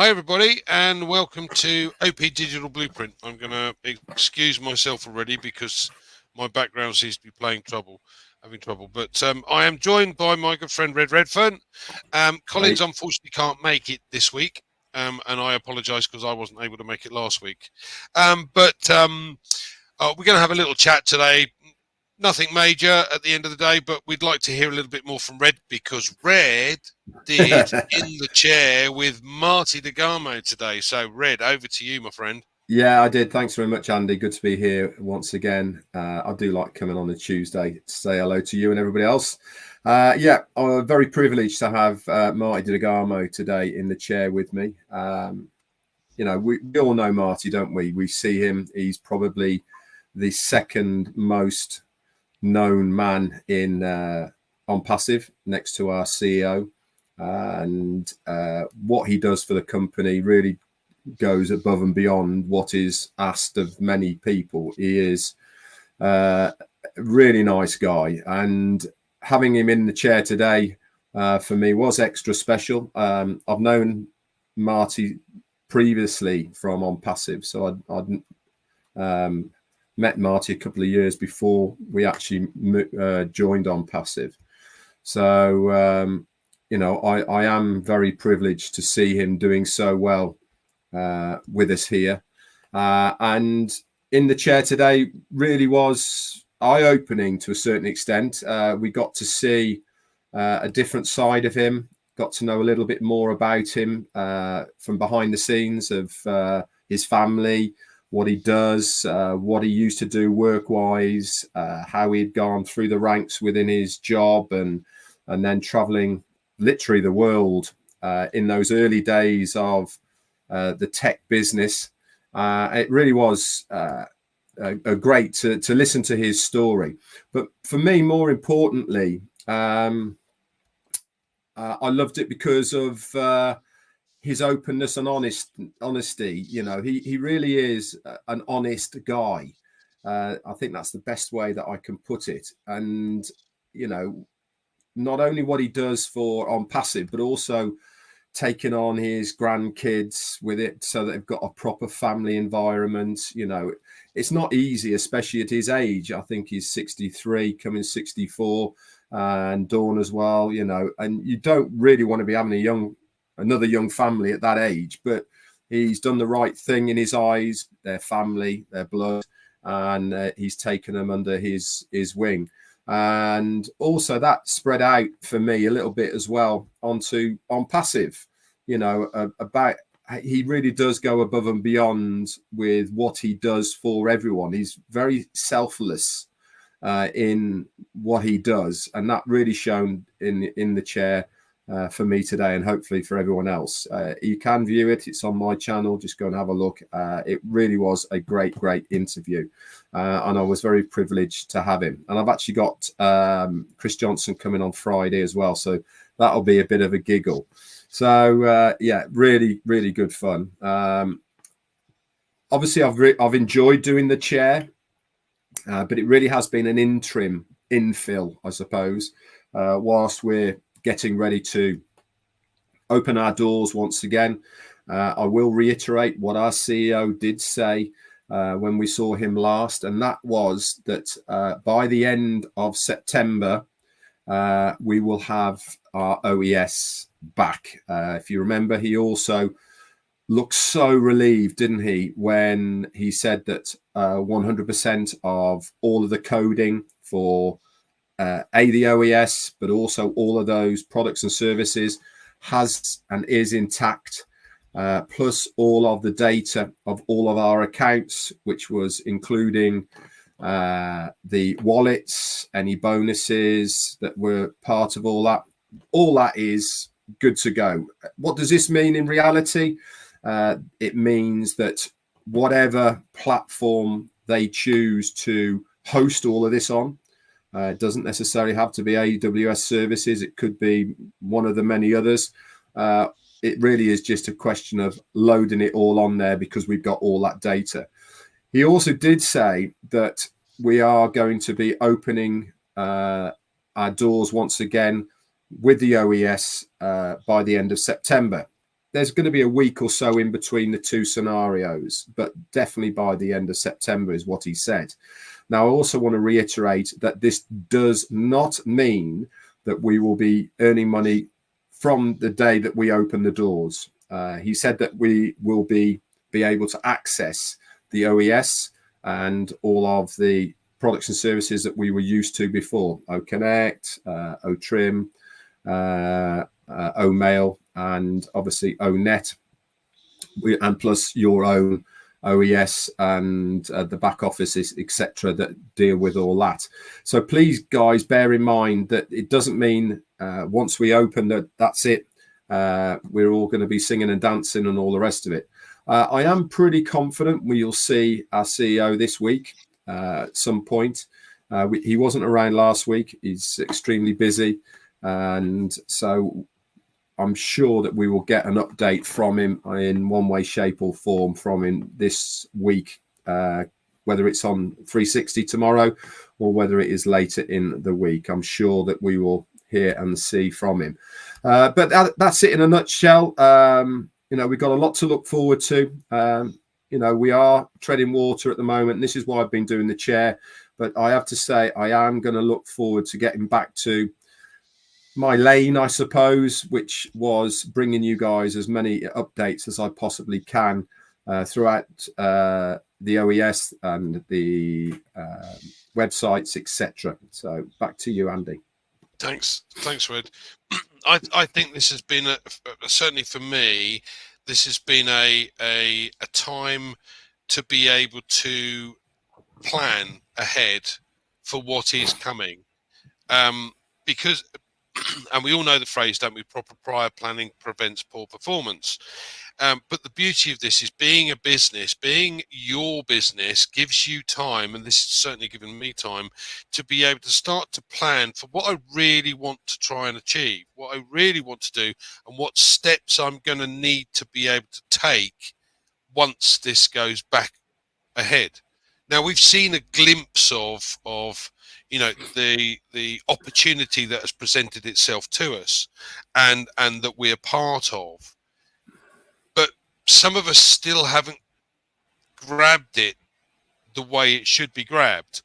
Hi, everybody, and welcome to OP Digital Blueprint. I'm going to excuse myself already because my background seems to be having trouble. But I am joined by my good friend Red Redfern. Collins unfortunately can't make it this week, and I apologise because I wasn't able to make it last week. But we're going to have a little chat today. Nothing major at the end of the day, but we'd like to hear a little bit more from Red because Red did In the Chair with Marty DeGarmo today. So, Red, over to you, my friend. Yeah, I did. Thanks very much, Andy. Good to be here once again. I do like coming on a Tuesday to say hello to you and everybody else. I'm very privileged to have Marty DeGarmo today in the chair with me. We all know Marty, don't we? We see him. He's probably the second most known man in ONPASSIVE next to our CEO. And what he does for the company really goes above and beyond what is asked of many people. He is a really nice guy, and having him in the chair today for me was extra special. I've known Marty previously from ONPASSIVE, so I'd met Marty a couple of years before we actually joined ONPASSIVE. So I am very privileged to see him doing so well with us here. And in the chair today really was eye-opening to a certain extent. We got to see a different side of him, got to know a little bit more about him from behind the scenes of his family, what he does, what he used to do work-wise, how he'd gone through the ranks within his job and then traveling literally the world in those early days of the tech business. It really was great to listen to his story. But for me, more importantly, I loved it because of his openness and honesty. He really is an honest guy. I think that's the best way that I can put it. And, not only what he does for ONPASSIVE, but also taking on his grandkids with it so that they've got a proper family environment. It's not easy, especially at his age. I think he's 63, coming 64, and Dawn as well, and you don't really want to be having another young family at that age, but he's done the right thing in his eyes, their family, their blood, and he's taken them under his wing. And also that spread out for me a little bit as well onto ONPASSIVE, about he really does go above and beyond with what he does for everyone. He's very selfless in what he does, and that really shown in the chair for me today, and hopefully for everyone else. You can view it. It's on my channel. Just go and have a look. It really was a great interview, and I was very privileged to have him. And I've actually got Chris Johnson coming on Friday as well, so that'll be a bit of a giggle. So really good fun. Obviously, I've enjoyed doing the chair, but it really has been an interim infill, I suppose, whilst we're getting ready to open our doors once again. I will reiterate what our CEO did say when we saw him last, and that was that by the end of September, we will have our OES back. If you remember, he also looked so relieved, didn't he, when he said that 100% of all of the coding for the OES, but also all of those products and services has and is intact, plus all of the data of all of our accounts, which was including the wallets, any bonuses that were part of all that. All that is good to go. What does this mean in reality? It means that whatever platform they choose to host all of this on, it doesn't necessarily have to be AWS services. It could be one of the many others. It really is just a question of loading it all on there because we've got all that data. He also did say that we are going to be opening our doors once again with the OES by the end of September. there's going to be a week or so in between the two scenarios, but definitely by the end of September is what he said. Now, I also want to reiterate that this does not mean that we will be earning money from the day that we open the doors. He said that we will be able to access the OES and all of the products and services that we were used to before: OConnect, OTrim, OMail, and obviously ONet, and plus your own OES and the back offices, etc., that deal with all that. So please, guys, bear in mind that it doesn't mean once we open that that's it. We're all going to be singing and dancing and all the rest of it. I am pretty confident we'll see our CEO this week at some point. He wasn't around last week. He's extremely busy. And so I'm sure that we will get an update from him in one way, shape or form from him this week, whether it's on 360 tomorrow or whether it is later in the week. I'm sure that we will hear and see from him. But that's it in a nutshell. We've got a lot to look forward to. We are treading water at the moment. And this is why I've been doing the chair. But I have to say, I am going to look forward to getting back to my lane, I suppose, which was bringing you guys as many updates as I possibly can throughout the OES and the websites, etc. So back to you, Andy. Thanks, Red. I think this has been certainly for me. This has been a time to be able to plan ahead for what is coming, because. And we all know the phrase, don't we? Proper prior planning prevents poor performance. But the beauty of this is being a business, being your business gives you time, and this has certainly given me time, to be able to start to plan for what I really want to try and achieve, what I really want to do, and what steps I'm going to need to be able to take once this goes back ahead. Now, we've seen a glimpse of the opportunity that has presented itself to us and that we're part of. But some of us still haven't grabbed it the way it should be grabbed.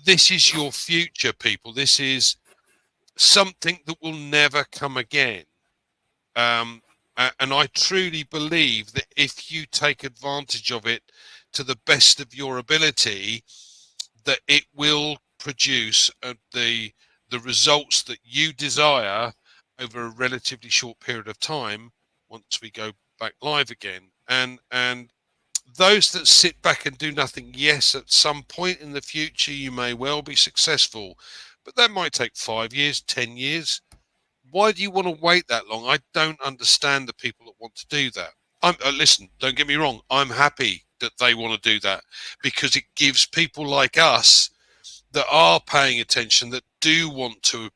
This is your future, people. This is something that will never come again. And I truly believe that if you take advantage of it to the best of your ability, that it will produce the results that you desire over a relatively short period of time once we go back live again. And those that sit back and do nothing, yes, at some point in the future you may well be successful, but that might take 5 years, 10 years. Why do you want to wait that long? I don't understand the people that want to do that. Listen, don't get me wrong. I'm happy that they want to do that because it gives people like us that are paying attention, that do want to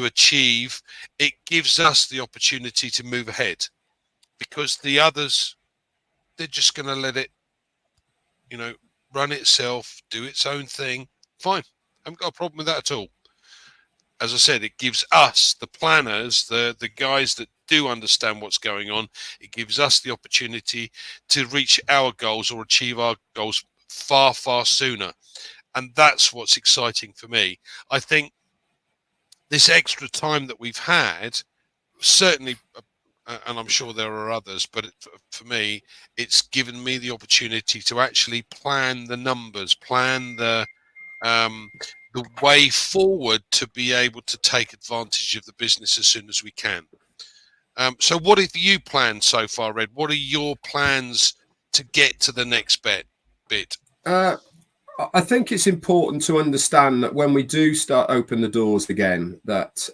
achieve, it gives us the opportunity to move ahead, because the others, they're just going to let it, run itself, do its own thing. Fine. I haven't got a problem with that at all. As I said, it gives us, the planners, the guys that do understand what's going on, it gives us the opportunity to reach our goals or achieve our goals far, far sooner. And that's what's exciting for me. I think this extra time that we've had, certainly, and I'm sure there are others, but for me, it's given me the opportunity to actually plan the numbers, plan the way forward to be able to take advantage of the business as soon as we can. So what have you planned so far, Red? What are your plans to get to the next bit? I think it's important to understand that when we do start open the doors again, that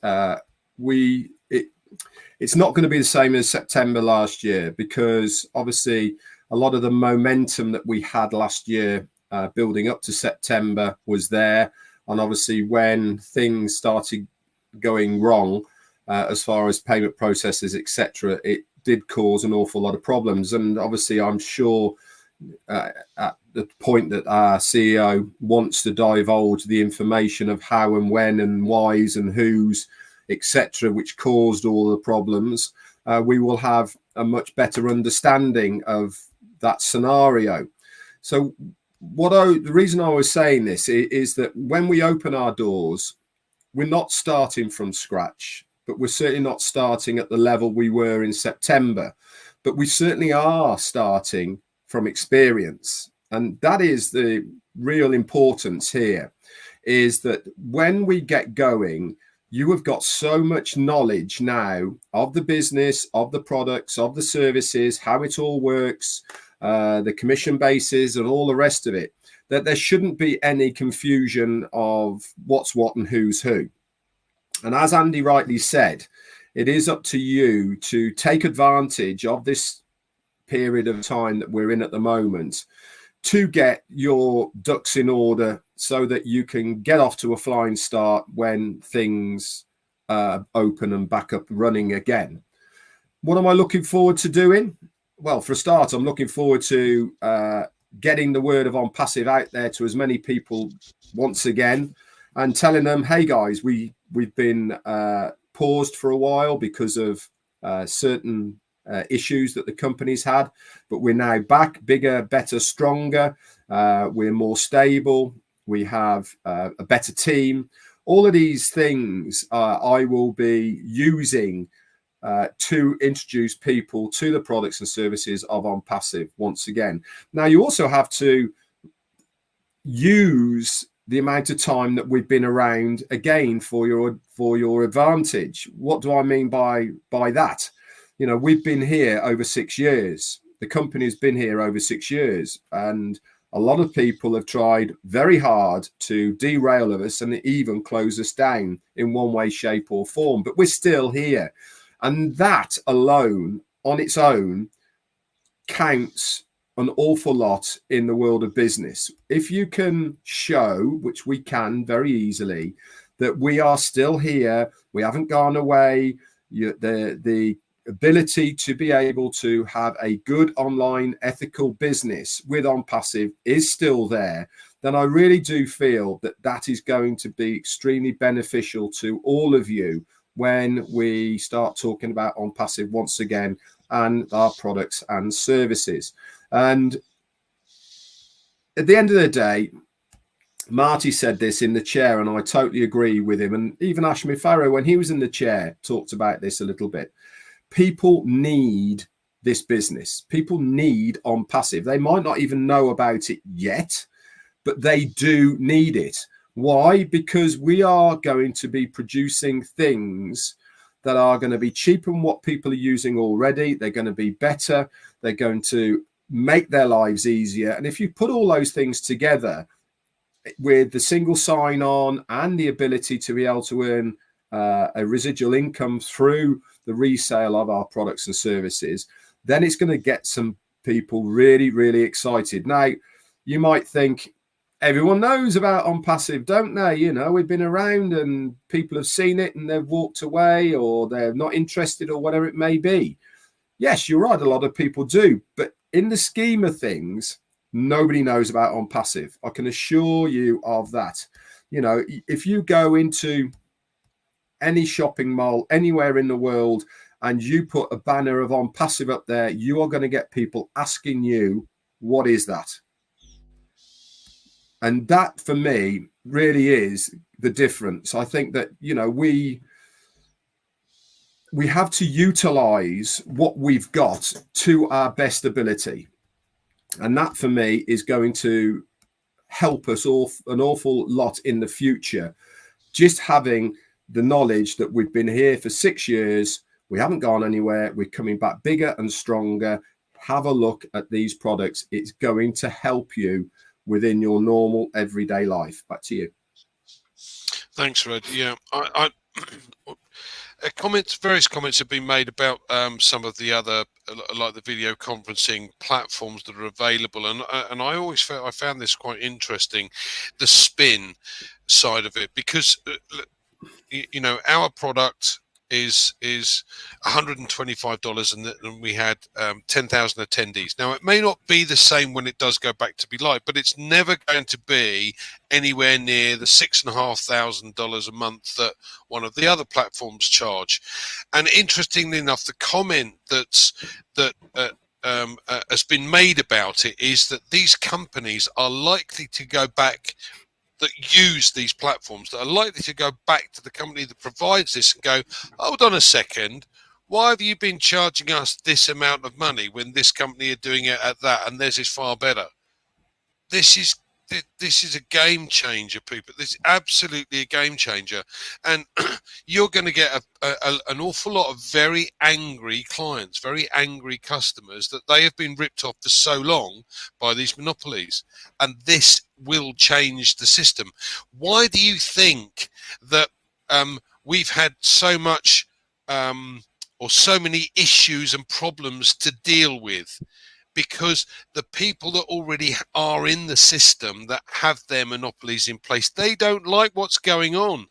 it's not going to be the same as September last year, because obviously a lot of the momentum that we had last year building up to September was there. And obviously when things started going wrong as far as payment processes, etc., it did cause an awful lot of problems. And obviously I'm sure at the point that our CEO wants to divulge the information of how and when and whys and whos etc., which caused all the problems, we will have a much better understanding of that scenario. So the reason I was saying this is that when we open our doors, we're not starting from scratch, but we're certainly not starting at the level we were in September. But we certainly are starting from experience. And that is the real importance here, is that when we get going, you have got so much knowledge now of the business, of the products, of the services, how it all works, the commission bases and all the rest of it, that there shouldn't be any confusion of what's what and who's who. And as Andy rightly said, it is up to you to take advantage of this period of time that we're in at the moment to get your ducks in order so that you can get off to a flying start when things open and back up running again. What am I looking forward to doing? Well, for a start, I'm looking forward to getting the word of ONPASSIVE out there to as many people once again and telling them, hey guys, we've been paused for a while because of certain issues that the company's had, but we're now back, bigger, better, stronger. We're more stable. We have a better team. All of these things I will be using to introduce people to the products and services of ONPASSIVE once again. Now, you also have to use the amount of time that we've been around again for your advantage. What do I mean by that? You know, we've been here over 6 years. The company's been here over 6 years, and a lot of people have tried very hard to derail us and even close us down in one way, shape or form, but we're still here. And that alone, on its own, counts an awful lot in the world of business. If you can show, which we can very easily, that we are still here, we haven't gone away, the ability to be able to have a good online ethical business with ONPASSIVE is still there, then I really do feel that that is going to be extremely beneficial to all of you when we start talking about ONPASSIVE once again and our products and services. And at the end of the day, Marty said this in the chair, and I totally agree with him. And even Ashmi Farrow, when he was in the chair, talked about this a little bit. People need this business. People need ONPASSIVE. They might not even know about it yet, but they do need it. Why? Because we are going to be producing things that are going to be cheaper than what people are using already. They're going to be better. They're going to make their lives easier. And if you put all those things together with the single sign-on and the ability to be able to earn a residual income through the resale of our products and services, then it's going to get some people really, really excited. Now, you might think, everyone knows about ONPASSIVE, don't they? You know, we've been around and people have seen it and they've walked away or they're not interested or whatever it may be. Yes, you're right. A lot of people do. But in the scheme of things, nobody knows about ONPASSIVE. I can assure you of that. You know, if you go into any shopping mall anywhere in the world and you put a banner of ONPASSIVE up there, you are going to get people asking you, what is that? And that, for me, really is the difference. I think that, you know, we have to utilize what we've got to our best ability. And that, for me, is going to help us an awful lot in the future. Just having the knowledge that we've been here for 6 years, we haven't gone anywhere, we're coming back bigger and stronger. Have a look at these products. It's going to help you within your normal everyday life. Back to you. Thanks, Red. Yeah, various comments have been made about some of the other, like the video conferencing platforms that are available, and I found this quite interesting, the spin side of it, because you know, our product is $125, and we had 10,000 attendees. Now, it may not be the same when it does go back to be live, but it's never going to be anywhere near the $6,500 a month that one of the other platforms charge. And interestingly enough, the comment that has been made about it is that these companies are likely to go back, that use these platforms, that are likely to go back to the company that provides this and go, hold on a second, why have you been charging us this amount of money when this company are doing it at that and theirs is far better? This is a game changer, people. This is absolutely a game changer. And you're going to get an awful lot of very angry clients, very angry customers, that they have been ripped off for so long by these monopolies. And this will change the system. Why do you think that we've had so much or so many issues and problems to deal with? Because the people that already are in the system, that have their monopolies in place, they don't like what's going on.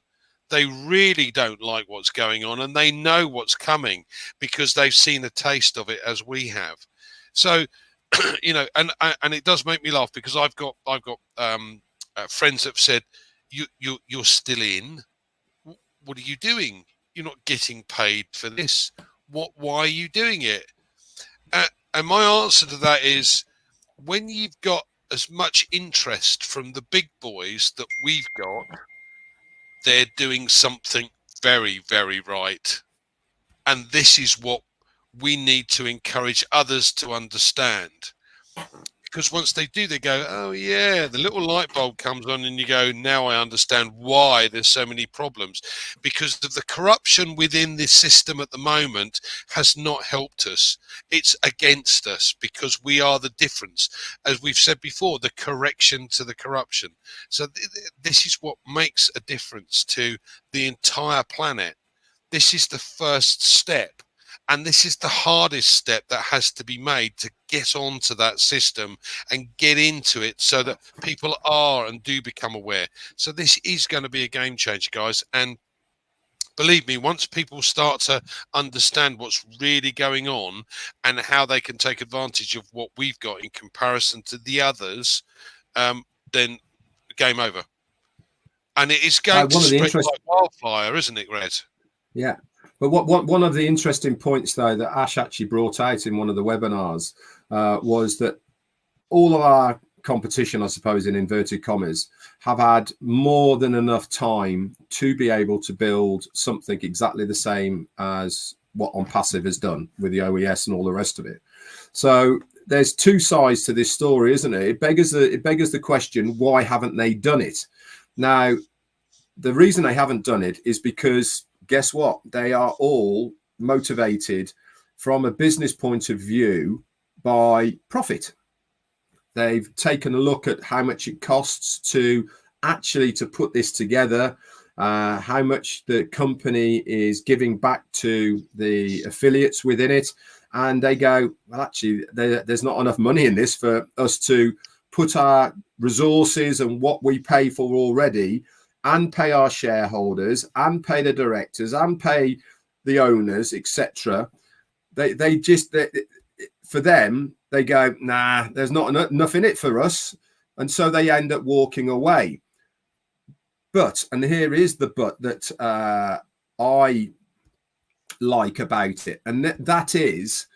They really don't like what's going on, and they know what's coming because they've seen a taste of it, as we have. So, you know, and it does make me laugh, because I've got friends that have said, you're still in. What are you doing? You're not getting paid for this. Why are you doing it? And my answer to that is, when you've got as much interest from the big boys that we've got, they're doing something very, very right. And this is what we need to encourage others to understand. Because once they do, they go, oh yeah, the little light bulb comes on, and you go, now I understand why there's so many problems. Because of the corruption within this system at the moment has not helped us. It's against us, because we are the difference. As we've said before, the correction to the corruption. So this is what makes a difference to the entire planet. This is the first step. And this is the hardest step that has to be made to get onto that system and get into it, so that people are and do become aware. So this is going to be a game changer, guys. And believe me, once people start to understand what's really going on and how they can take advantage of what we've got in comparison to the others, then game over. And it is going to spread like wildfire, isn't it, Red? Yeah. But one of the interesting points, though, that Ash actually brought out in one of the webinars was that all of our competition, I suppose, in inverted commas, have had more than enough time to be able to build something exactly the same as what ONPASSIVE has done with the OES and all the rest of it. So there's two sides to this story, isn't it? It beggars the question, why haven't they done it? Now, the reason they haven't done it is because, guess what? They are all motivated from a business point of view by profit. They've taken a look at how much it costs to put this together, how much the company is giving back to the affiliates within it. And they go, well, actually, there's not enough money in this for us to put our resources and what we pay for already, and pay our shareholders, and pay the directors, and pay the owners, etc. They just, for them, they go, nah, there's not enough in it for us. And so they end up walking away. But, and here is the but that I like about it, and that is,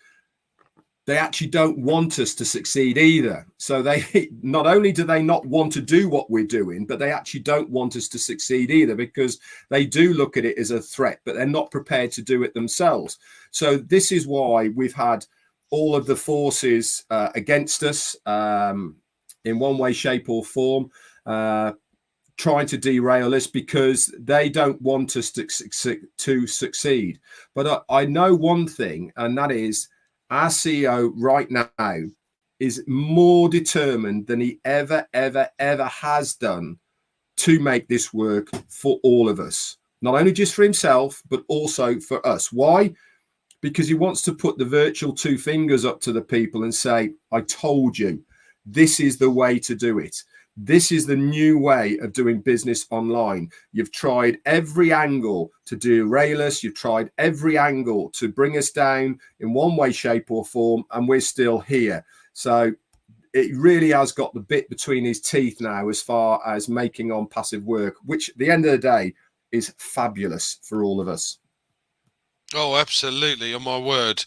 they actually don't want us to succeed either. So they, not only do they not want to do what we're doing, but they actually don't want us to succeed either, because they do look at it as a threat, but they're not prepared to do it themselves. So this is why we've had all of the forces against us in one way, shape or form, trying to derail us, because they don't want us to succeed. But I know one thing, and that is, our CEO right now is more determined than he ever has done to make this work for all of us. Not only just for himself, but also for us. Why? Because he wants to put the virtual two fingers up to the people and say, I told you, this is the way to do it. This is the new way of doing business online. You've tried every angle to derail us. You've tried every angle to bring us down in one way, shape, or form, and we're still here. So it really has got the bit between his teeth now as far as making ONPASSIVE work, which at the end of the day is fabulous for all of us. Oh, absolutely. On my word.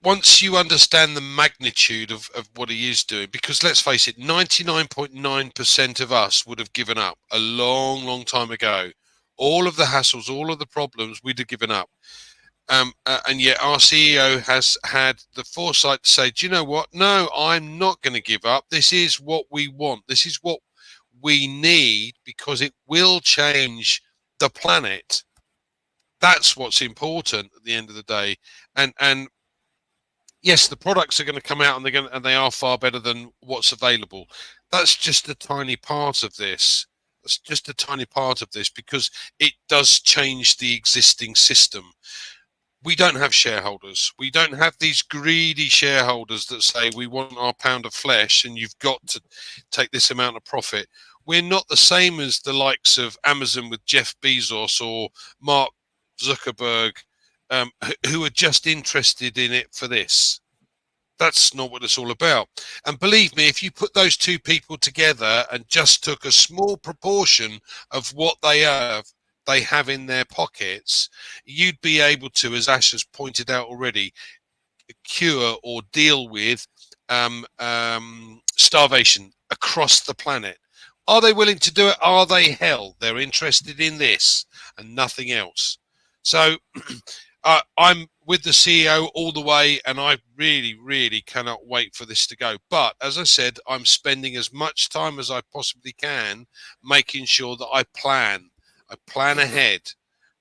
Once you understand the magnitude of what he is doing, because let's face it, 99.9% of us would have given up a long time ago. All of the hassles, all of the problems, we'd have given up. And yet our CEO has had the foresight to say, do you know what? No, I'm not going to give up. This is what we want. This is what we need, because it will change the planet. That's what's important at the end of the day. And yes, the products are going to come out, and they are far better than what's available. That's just a tiny part of this. That's just a tiny part of this, because it does change the existing system. We don't have shareholders. We don't have these greedy shareholders that say we want our pound of flesh and you've got to take this amount of profit. We're not the same as the likes of Amazon with Jeff Bezos or Mark Zuckerberg, who are just interested in it for this. That's not what it's all about. And believe me, if you put those two people together and just took a small proportion of what they have in their pockets, you'd be able to, as Ash has pointed out already, cure or deal with starvation across the planet. Are they willing to do it? Are they? Hell, they're interested in this and nothing else. So I'm with the CEO all the way, and I really cannot wait for this to go. But as I said, I'm spending as much time as I possibly can making sure that I plan ahead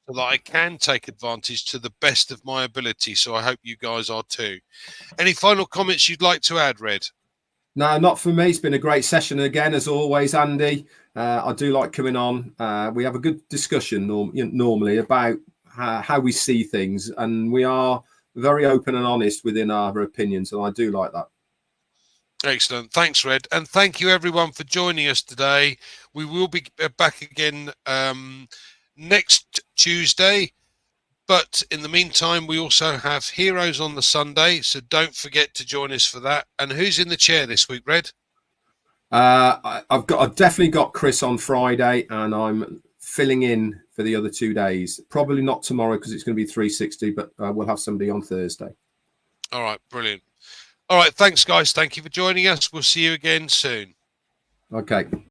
so that I can take advantage to the best of my ability. So I hope you guys are too. Any final comments you'd like to add, Red? No, not for me. It's been a great session again, as always, Andy. I do like coming on. We have a good discussion normally about how we see things, and we are very open and honest within our opinions, and I do like that. Excellent. Thanks, Red. And thank you, everyone, for joining us today. We will be back again next Tuesday. But in the meantime, we also have Heroes on the Sunday, so don't forget to join us for that. And who's in the chair this week, Red? I've definitely got Chris on Friday, and I'm filling in for the other 2 days. Probably not tomorrow because it's going to be 360, but we'll have somebody on Thursday. All right, brilliant. All right, thanks, guys. Thank you for joining us. We'll see you again soon. Okay.